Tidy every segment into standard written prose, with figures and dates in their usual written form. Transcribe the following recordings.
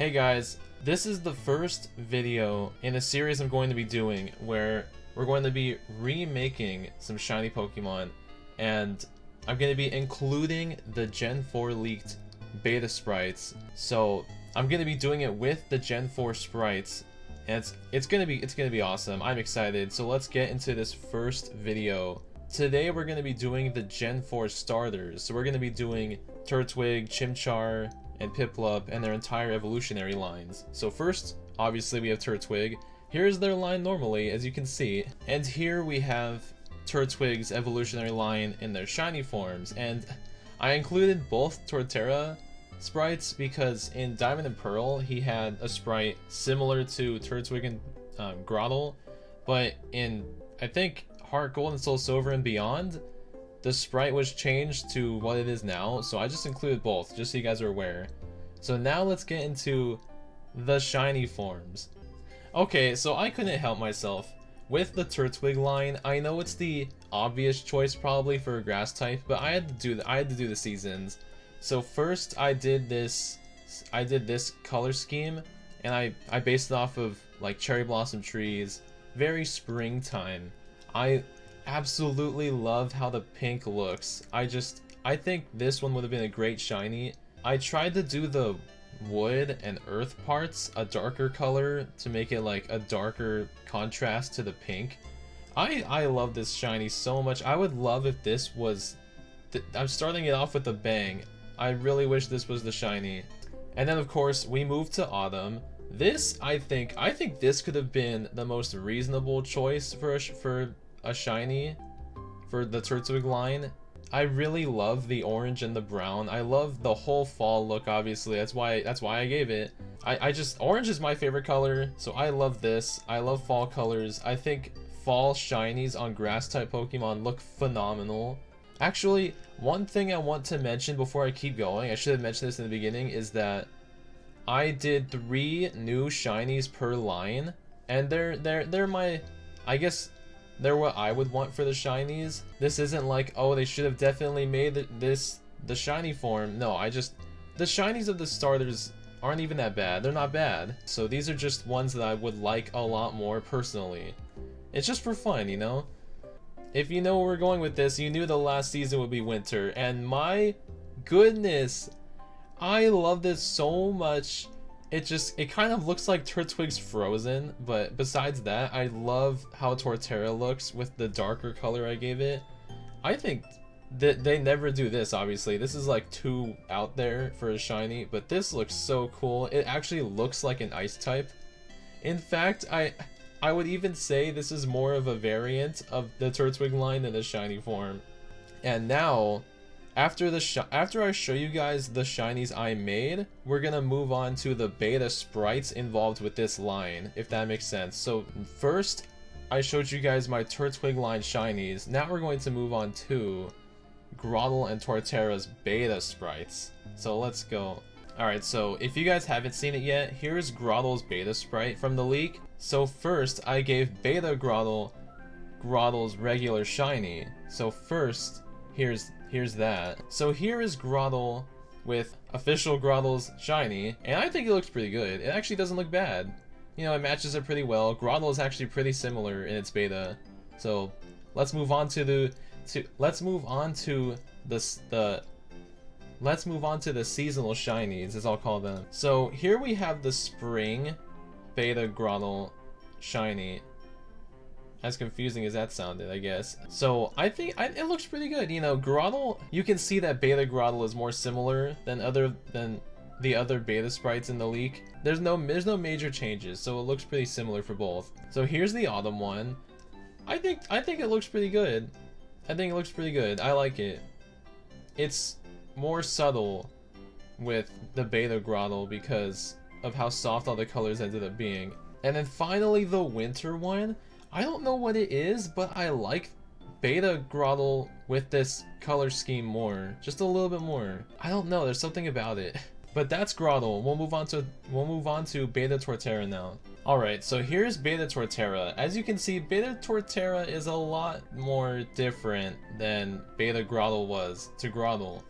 Hey guys, this is the first video in a series I'm going to be doing where we're going to be remaking some shiny Pokemon, and I'm going to be including the Gen 4 leaked beta sprites. So I'm going to be doing it with the Gen 4 sprites, and it's gonna be awesome. I'm excited. So let's get into this first video. Today we're going to be doing the Gen 4 starters. So we're going to be doing Turtwig, Chimchar, and Piplup, and their entire evolutionary lines. So first, obviously, we have Turtwig. Here's their line normally, as you can see. And here we have Turtwig's evolutionary line in their shiny forms. And I included both Torterra sprites because in Diamond and Pearl, he had a sprite similar to Turtwig and Grotle. But in, I think, Heart Gold and Soul Silver and beyond, the sprite was changed to what it is now, so I just included both, just so you guys are aware. So now let's get into the shiny forms. Okay, so I couldn't help myself. With the Turtwig line, I know it's the obvious choice probably for a grass type, but I had to do the seasons. So first I did this color scheme, and I based it off of like cherry blossom trees, very springtime. I absolutely love how the pink looks. I think this one would have been a great shiny. I tried to do the wood and earth parts a darker color to make it like a darker contrast to the pink. I love this shiny so much. I would love if this was I'm starting it off with a bang. I really wish this was the shiny. And then of course we move to autumn. This I think this could have been the most reasonable choice for a shiny for the Turtwig line. I really love the orange and the brown. I love the whole fall look, obviously. That's why I gave it. Orange is my favorite color, so I love this. I love fall colors. I think fall shinies on grass type Pokemon look phenomenal. Actually, one thing I want to mention before I keep going, I should have mentioned this in the beginning, is that I did 3 new shinies per line, and they're my, I guess, they're what I would want for the shinies. This isn't like, oh, they should have definitely made the shiny form. No, the shinies of the starters aren't even that bad. They're not bad. So these are just ones that I would like a lot more personally. It's just for fun, you know? If you know where we're going with this, you knew the last season would be winter, and my goodness, I love this so much. It kind of looks like Turtwig's frozen, but besides that, I love how Torterra looks with the darker color I gave it. I think that they never do this, obviously. This is like too out there for a shiny, but this looks so cool. It actually looks like an ice type. In fact, I would even say this is more of a variant of the Turtwig line than the shiny form. And now, after I show you guys the shinies I made, we're gonna move on to the beta sprites involved with this line, if that makes sense. So first, I showed you guys my Turtwig line shinies. Now we're going to move on to Grotle and Torterra's beta sprites. So let's go. Alright, so if you guys haven't seen it yet, here's Grotle's beta sprite from the leak. So first, I gave beta Grotle's regular shiny. So first, here's that. So here is Grotle with official Grotle's shiny, and I think it looks pretty good. It actually doesn't look bad. You know, it matches it pretty well. Grotle is actually pretty similar in its beta. So let's move on to the seasonal shinies, as I'll call them. So here we have the spring beta Grotle shiny. As confusing as that sounded, I guess. So I think it looks pretty good. You know, Grotle, you can see that beta Grotle is more similar than the other beta sprites in the leak. There's no major changes, so it looks pretty similar for both. So here's the autumn one. I think it looks pretty good. I like it. It's more subtle with the beta Grotle because of how soft all the colors ended up being. And then finally the winter one. I don't know what it is, but I like beta Grotle with this color scheme more, just a little bit more. I don't know, there's something about it. But that's Grotle. We'll move on to beta Torterra now. Alright, so here's beta Torterra. As you can see, beta Torterra is a lot more different than beta Grotle was to Grotle.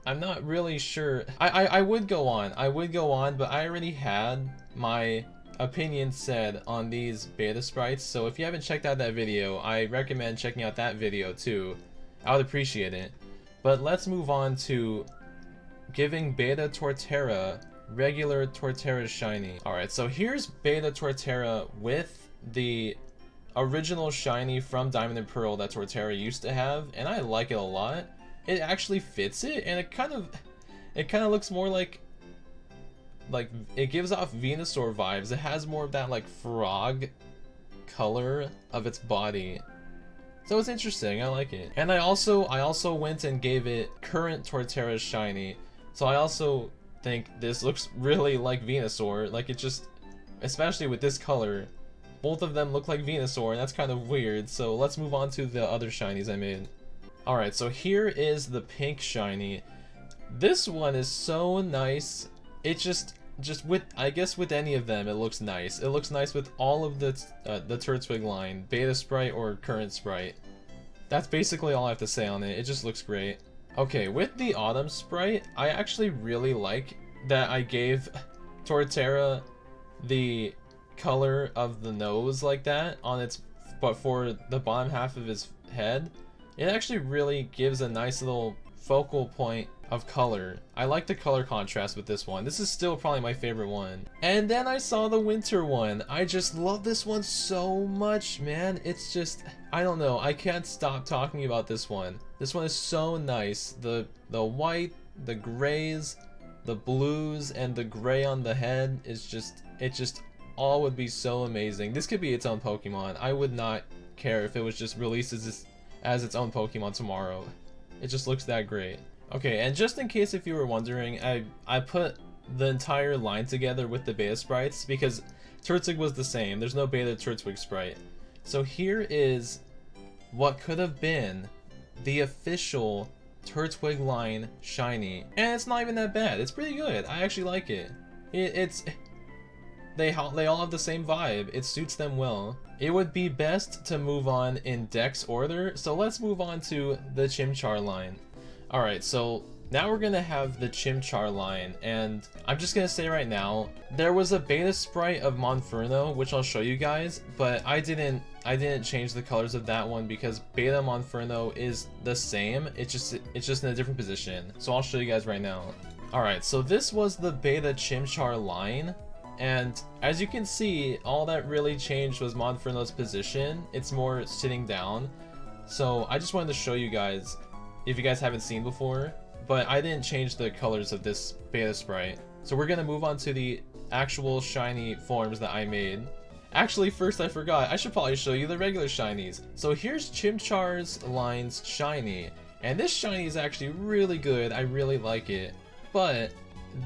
I'm not really sure. I would go on. I would go on, but I already had my opinion said on these beta sprites. So if you haven't checked out that video, I recommend checking out that video too. I would appreciate it. But let's move on to giving beta Torterra regular Torterra shiny. Alright, so here's beta Torterra with the original shiny from Diamond and Pearl that Torterra used to have, and I like it a lot. It actually fits it, and it kind of looks more like it gives off Venusaur vibes. It has more of that like frog color of its body. So it's interesting, I like it. And I also went and gave it current Torterra shiny. So I also think this looks really like Venusaur. Like it just, especially with this color, both of them look like Venusaur, and that's kind of weird. So let's move on to the other shinies I made. Alright, so here is the pink shiny. This one is so nice. It just with, I guess with any of them, it looks nice. It looks nice with all of the Turtwig line, beta sprite or current sprite. That's basically all I have to say on it. It just looks great. Okay, with the autumn sprite, I actually really like that I gave Torterra the color of the nose like that on its, but for the bottom half of his head, it actually really gives a nice little focal point of color. I like the color contrast with this one. This is still probably my favorite one. And then I saw the winter one. I just love this one so much, man. It's just, I don't know, I can't stop talking about this one. This one is so nice. The white, the grays, the blues, and the gray on the head is just, it just all would be so amazing. This could be its own Pokemon. I would not care if it was just released as its own Pokemon tomorrow. It just looks that great. Okay, and just in case if you were wondering, I put the entire line together with the beta sprites because Turtwig was the same. There's no beta Turtwig sprite. So here is what could have been the official Turtwig line shiny. And it's not even that bad. It's pretty good. I actually like it. They all have the same vibe. It suits them well. It would be best to move on in Dex order, so let's move on to the Chimchar line. Alright, so now we're gonna have the Chimchar line, and I'm just gonna say right now, there was a beta sprite of Monferno, which I'll show you guys, but I didn't change the colors of that one because beta Monferno is the same, it's just in a different position. So I'll show you guys right now. Alright, so this was the beta Chimchar line. And as you can see, all that really changed was Monferno's position. It's more sitting down. So I just wanted to show you guys, if you guys haven't seen before, but I didn't change the colors of this beta sprite. So we're gonna move on to the actual shiny forms that I made. Actually, first I forgot, I should probably show you the regular shinies. So here's Chimchar's line's shiny. And this shiny is actually really good, I really like it. But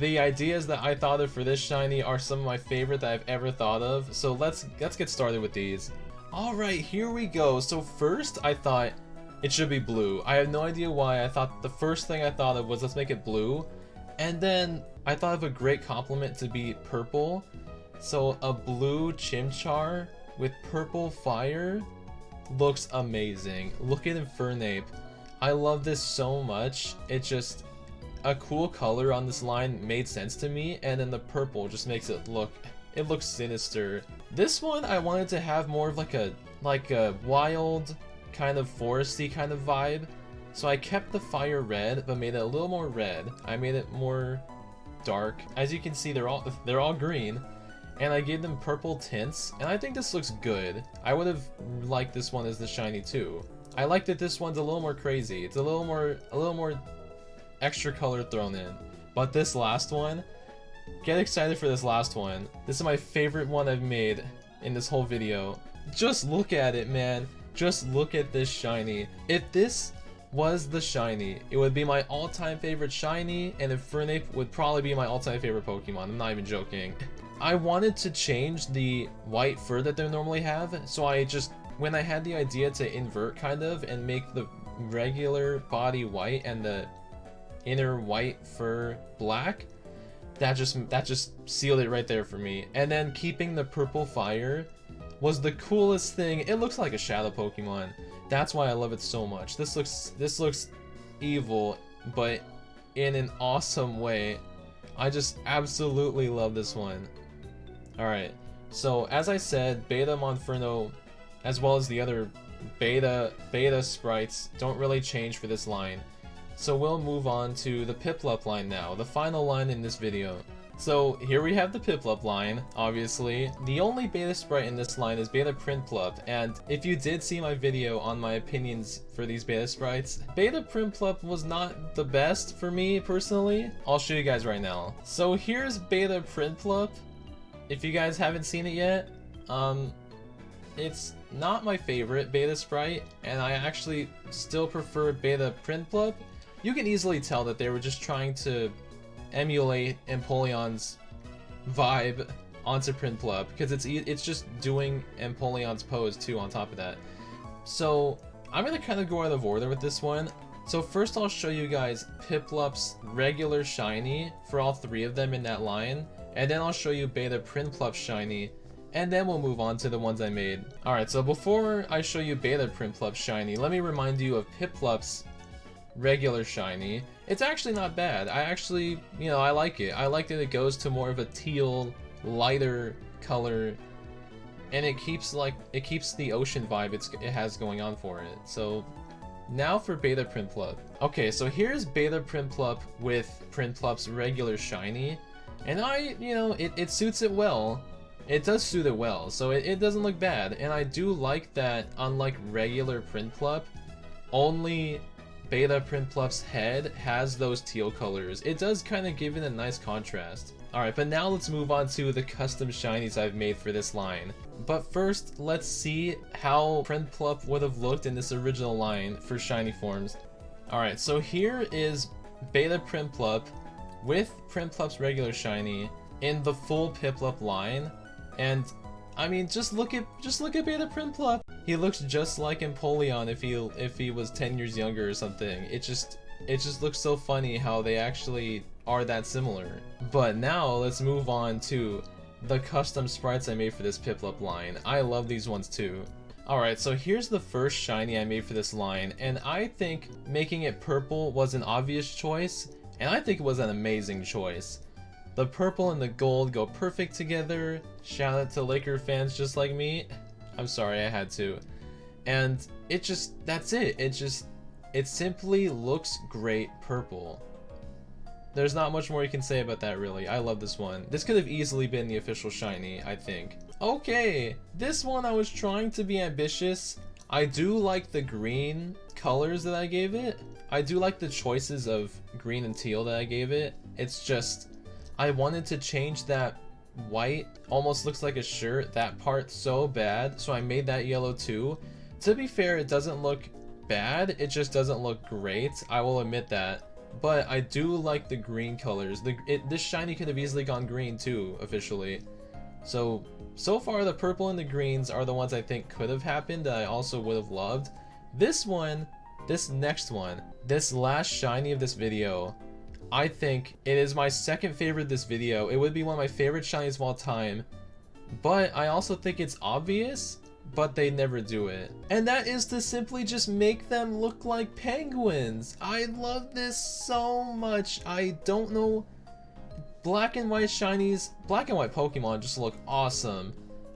the ideas that I thought of for this shiny are some of my favorite that I've ever thought of, so let's get started with these. Alright, here we go. So first I thought it should be blue. I have no idea why. I thought the first thing I thought of was let's make it blue, and then I thought of a great compliment to be purple. So a blue Chimchar with purple fire looks amazing. Look at Infernape. I love this so much. It just, a cool color on this line made sense to me, and then the purple just makes it looks sinister. This one I wanted to have more of like a wild kind of foresty kind of vibe, so I kept the fire red but made it a little more red. I made it more dark. As you can see, they're all green, and I gave them purple tints, and I think this looks good. I would have liked this one as the shiny too. I like that this one's a little more crazy. It's a little more extra color thrown in. But this last one, get excited for this last one. This is my favorite one I've made in this whole video. Just look at it, man. Just look at this shiny. If this was the shiny, it would be my all-time favorite shiny, and Infernape would probably be my all-time favorite Pokemon. I'm not even joking. I wanted to change the white fur that they normally have, so I just, when I had the idea to invert kind of and make the regular body white and the inner white fur black, that just sealed it right there for me. And then keeping the purple fire was the coolest thing. It looks like a shadow Pokemon. That's why I love it so much. This looks evil, but in an awesome way. I just absolutely love this one. Alright, so as I said, Beta Monferno, as well as the other beta sprites, don't really change for this line. So we'll move on to the Piplup line now, the final line in this video. So here we have the Piplup line, obviously. The only beta sprite in this line is Beta Piplup, and if you did see my video on my opinions for these beta sprites, Beta Piplup was not the best for me personally. I'll show you guys right now. So here's Beta Piplup. If you guys haven't seen it yet, it's not my favorite beta sprite, and I actually still prefer Beta Piplup. You can easily tell that they were just trying to emulate Empoleon's vibe onto Piplup, because it's just doing Empoleon's pose too on top of that. So I'm gonna kind of go out of order with this one. So first I'll show you guys Piplup's regular shiny for all three of them in that line, and then I'll show you Beta Piplup shiny, and then we'll move on to the ones I made. Alright, so before I show you Beta Piplup shiny, let me remind you of Piplup's regular shiny. It's actually not bad. I actually, you know, I like it. I like that it goes to more of a teal, lighter color, and it keeps the ocean vibe it has going on for it. So now for Beta Piplup. Okay, so here's Beta Piplup with Piplup's regular shiny, and it suits it well. It does suit it well, so it doesn't look bad, and I do like that unlike regular Piplup, only Beta Piplup's head has those teal colors. It does kind of give it a nice contrast. Alright, but now let's move on to the custom shinies I've made for this line. But first, let's see how Piplup would have looked in this original line for shiny forms. Alright, so here is Beta Piplup with Piplup's regular shiny in the full Piplup line, and I mean, just look at Beta Piplup. He looks just like Empoleon if he was 10 years younger or something. It just looks so funny how they actually are that similar. But now let's move on to the custom sprites I made for this Piplup line. I love these ones too. Alright, so here's the first shiny I made for this line, and I think making it purple was an obvious choice, and I think it was an amazing choice. The purple and the gold go perfect together. Shout out to Laker fans just like me. I'm sorry, I had to. And that's it. It simply looks great purple. There's not much more you can say about that, really. I love this one. This could have easily been the official shiny, I think. Okay, this one I was trying to be ambitious. I do like the green colors that I gave it. I do like the choices of green and teal that I gave it. It's just, I wanted to change that white, almost looks like a shirt, that part so bad, so I made that yellow too. To be fair, it doesn't look bad, it just doesn't look great, I will admit that. But I do like the green colors. This shiny could have easily gone green too, officially. So far the purple and the greens are the ones I think could have happened that I also would have loved. This next one, this last shiny of this video, I think it is my second favorite this video. It would be one of my favorite shinies of all time, but I also think it's obvious, but they never do it. And that is to simply just make them look like penguins. I love this so much. I don't know. Black and white shinies, black and white Pokemon just look awesome.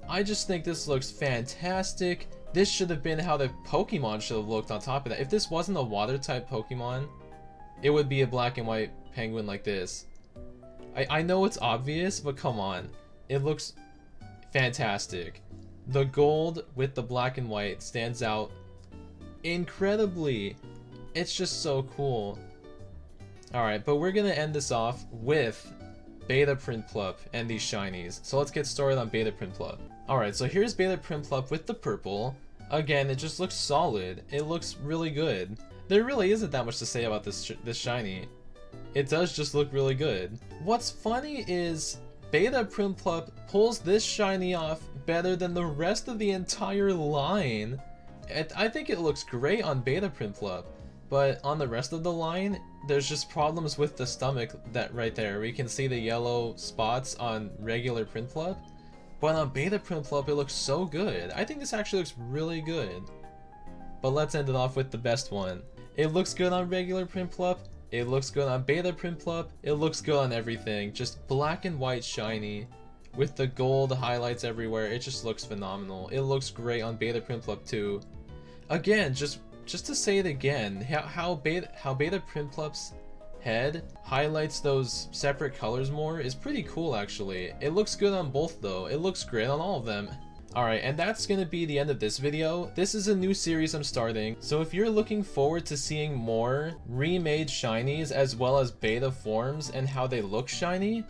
I just think this looks fantastic. This should have been how the Pokemon should have looked on top of that. If this wasn't a water type Pokemon, it would be a black and white penguin like this. I know it's obvious, but come on. It looks fantastic. The gold with the black and white stands out incredibly. It's just so cool. Alright, but we're gonna end this off with Beta Piplup and these shinies. So let's get started on Beta Piplup. Alright, so here's Beta Piplup with the purple. Again, it just looks solid. It looks really good. There really isn't that much to say about this shiny. It does just look really good. What's funny is Beta Piplup pulls this shiny off better than the rest of the entire line. I think it looks great on Beta Piplup, but on the rest of the line, there's just problems with the stomach that right there. We can see the yellow spots on regular Piplup, but on Beta Piplup it looks so good. I think this actually looks really good. But let's end it off with the best one. It looks good on regular Piplup, It looks good on beta Piplup. It looks good on everything. Just black and white shiny with the gold highlights everywhere. It just looks phenomenal. It looks great on beta Piplup too. Again, just to say it again, how beta Piplup's head highlights those separate colors more is pretty cool actually. It looks good on both though. It looks great on all of them. Alright, and that's gonna be the end of this video. This is a new series I'm starting, so if you're looking forward to seeing more remade shinies as well as beta forms and how they look shiny,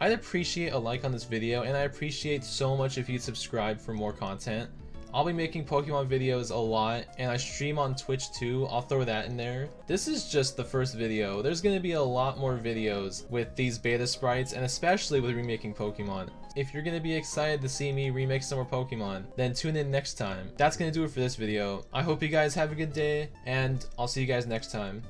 I'd appreciate a like on this video, and I appreciate so much if you'd subscribe for more content. I'll be making Pokemon videos a lot, and I stream on Twitch too. I'll throw that in there. This is just the first video. There's gonna be a lot more videos with these beta sprites, and especially with remaking Pokemon. If you're gonna be excited to see me remake some more Pokemon, then tune in next time. That's gonna do it for this video. I hope you guys have a good day, and I'll see you guys next time.